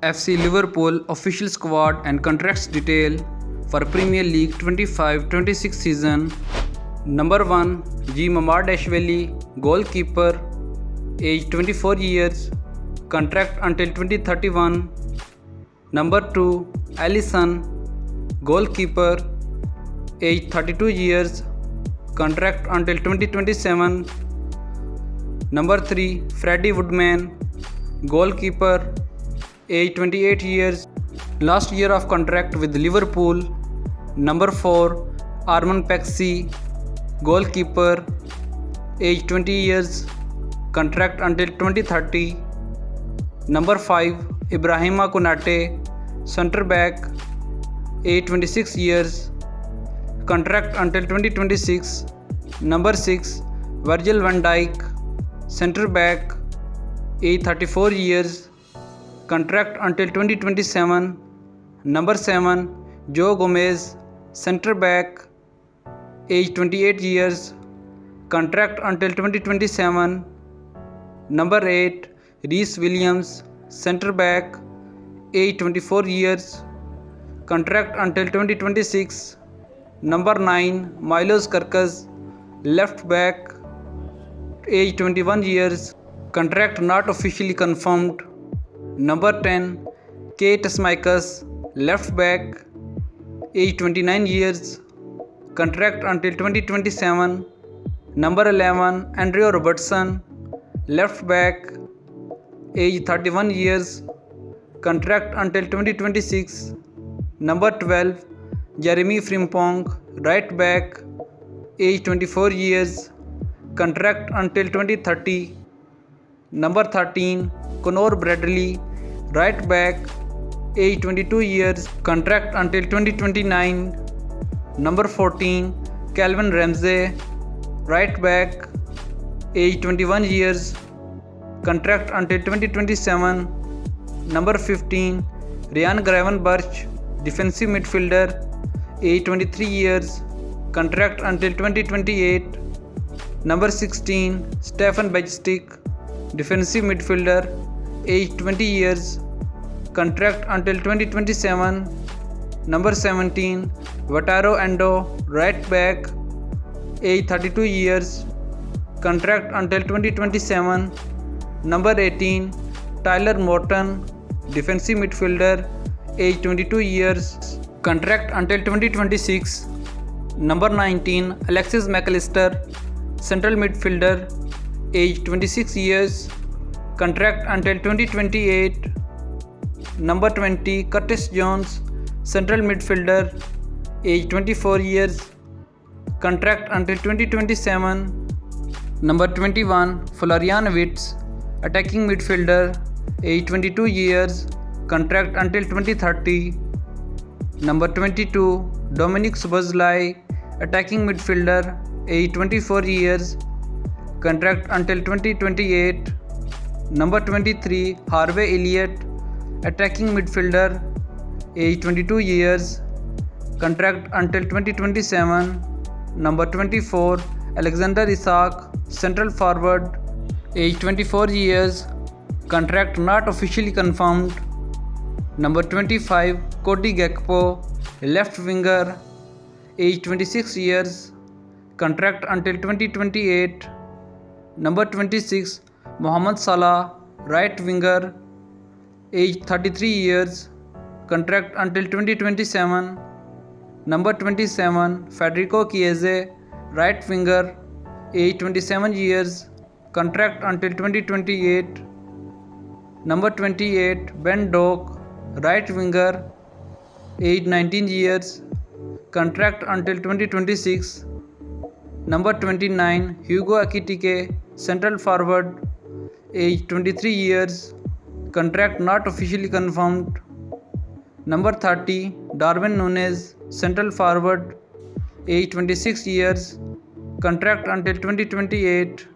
FC Liverpool official squad and contracts detail for Premier League 25-26 season. Number 1, G. Mamardashvili, goalkeeper, age 24 years, contract until 2031. Number 2, Alisson, goalkeeper, age 32 years, contract until 2027. Number 3, Freddie Woodman, goalkeeper, age 28 years, last year of contract with Liverpool. Number 4, Armand Pexi, goalkeeper, age 20 years, contract until 2030. Number 5, Ibrahima Konate, centre back, age 26 years, contract until 2026. Number 6, Virgil van Dijk, centre back, age 34 years, contract until 2027. Number 7, Joe Gomez, centre back, age 28 years, contract until 2027. Number 8, Reece Williams, centre back, age 24 years, contract until 2026. Number 9, Milos Kerkez, left back, age 21 years, contract not officially confirmed. Number 10, Kate Smikas, left back, age 29 years, contract until 2027. Number 11, Andrew Robertson, left back, age 31 years, contract until 2026. Number 12, Jeremy Frimpong, right back, age 24 years, contract until 2030. Number 13, Conor Bradley, right back, age 22 years, contract until 2029. Number 14, Calvin Ramsey, right back, age 21 years, contract until 2027. Number 15, Ryan Gravenberch, defensive midfielder, age 23 years, contract until 2028. Number 16, Stefan Bajstic, defensive midfielder, age 20 years, contract until 2027. Number 17, Wataru Endo, right back, age 32 years, contract until 2027. Number 18, Tyler Morton, defensive midfielder, age 22 years, contract until 2026. Number 19, Alexis McAllister, central midfielder, age 26 years, contract until 2028. Number 20, Curtis Jones, central midfielder, age 24 years, contract until 2027. Number 21, Florian Wirtz, attacking midfielder, age 22 years, contract until 2030. Number 22, Dominic Szoboszlai, attacking midfielder, age 24 years, contract until 2028. Number 23, Harvey Elliott, attacking midfielder, age 22 years, contract until 2027. Number 24, Alexander Isak, central forward, age 24 years, contract not officially confirmed. Number 25, Cody Gakpo, left winger, age 26 years, contract until 2028. Number 26, Mohamed Salah, right winger, age 33 years, contract until 2027. Number 27, Federico Chiesa, right winger, age 27 years, contract until 2028. Number 28, Ben Doak, right winger, age 19 years, contract until 2026. Number 29, Hugo Ekitike, central forward, age 23 years, contract not officially confirmed. Number 30, Darwin Núñez, central forward, age 26 years, contract until 2028.